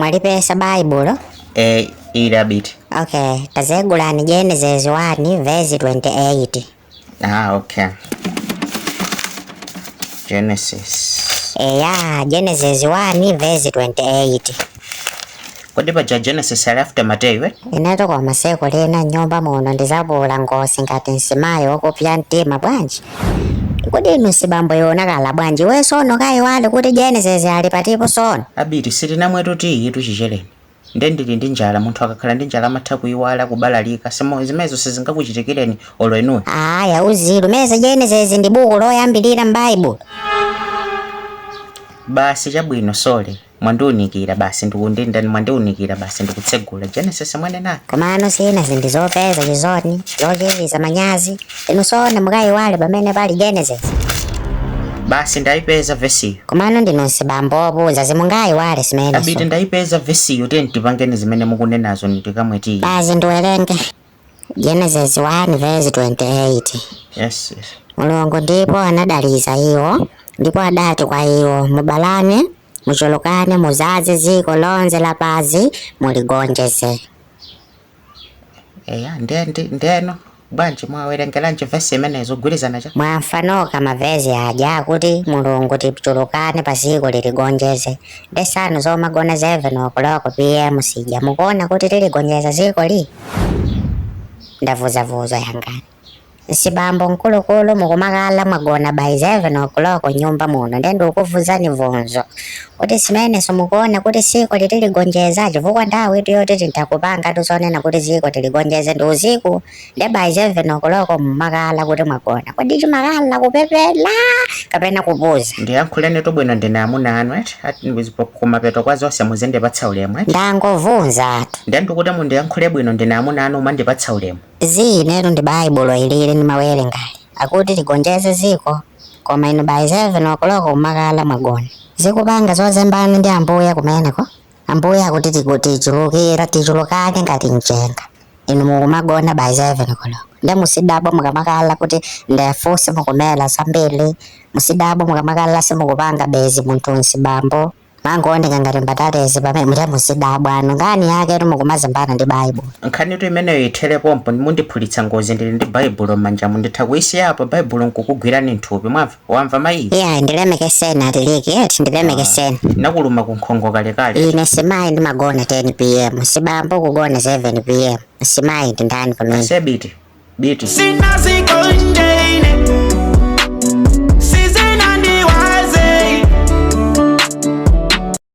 Mwalipesa Bible? Ila bit. Okay, tazegulani Genesis 1 verse 28. Okay. Genesis. Genesis 1 verse 28. Kodi pa Genesis alafuta Mateyu Inato kwa maseko lena nyomba muno ndizabula ngosi ngati nsimayo okupya ntima bwanji. Kodi nusibambo yona kala bwanji we sono kai wale kuti Genesis alipatipo sono. Abiti sitina mwetu ti tuchicheleni. Ndendili ndi njala munthu akakhala ndi njala amatha kuyiwala kubalalika simo zimezo sizingakuchitikireni olwenuyo. Aya uzilu meza Genesis ndi buku loyambilira m'Bible. Basi chabwino sole mwandiunikira basi ndikundinda mwandiunikira basi ndikutsegula Genesis mwene nake. Komano sina zindizopeza chizoni zochiriza manyazi inusona mukayi wale pamene pali Genesis. Basi ndaipeza vesi. Komano ndinonsibambo obuza zimungayi wale simene. Abiti ndaipeza vesi yote ntipangeni zimene mukunenazo ndikamweti. Basi ndiwerenge Genesis 1 verse 28. Yes. Mulungu ndipo anadaliza iwo ndipo adati kwa iwo mubalane mucholokane muzaze ziko lonze lapazi muligonjeze. Ndeno bwanji mwawerengelanje vesi imenezo gwirizana cha mwamfanoka mavezi aja kuti mulungu tipchulukane pasiko liligonjeze ndesano zomagona 7 o'clock PM sija mukuona kuti liligonjeza ziko li ndavuza yangani nsibambo nkulukulu mukumakala mwagona by 7 o'clock nyumba muno ndendo ukuvuzani vonzo kuti simene somukuona kuti siko liligonjeza chifukwa ndawo itu yote tintakupanga tusonena kuti ziko tiligonjeze ndi usiku nde by 7 o'clock mumakala kuti mwagona kodi chimakala kupepela kapena kupuza ndiyankhulene tobwino ndina amuna anu ati kumapeto kwa zonse muzende patsa ulemu ndangovunza ndendo kuti mundiyankhule bwino ndina amuna anu mandipatsa ulemu zinetu ndi Bible ilili ni mawere ngali akuti ligonjeze ziko koma ino by 7 o'clock umakala mwagona zikupanga zozembana ndi ambuya kumeneko ambuya akuti tikuti tichulukane ngati mchenga inu mukumagona by 7 o'clock nde musidabo mukamakala kuti ndefuse mukumela sambili musidabo mukamakala simukupanga bezi muntu nsibambo mangooneka ngati mbatatezi pamene muli musidabo anu ngani yake inu mukumazembana ndi Bible nkhani tu imeneyo ithere pompo mundiphulitsa ngozi ndili ndi Bible manja munditha kuisiyapo Bible nkukugwirani nthupi wamva mayi ndilemekesena atiliki ndilemekesena nakuluma kunkhongo kalekale ine simayi ndimagona 10 PM sibambo kugona 7 PM simayi ndindani pamene sebiti biti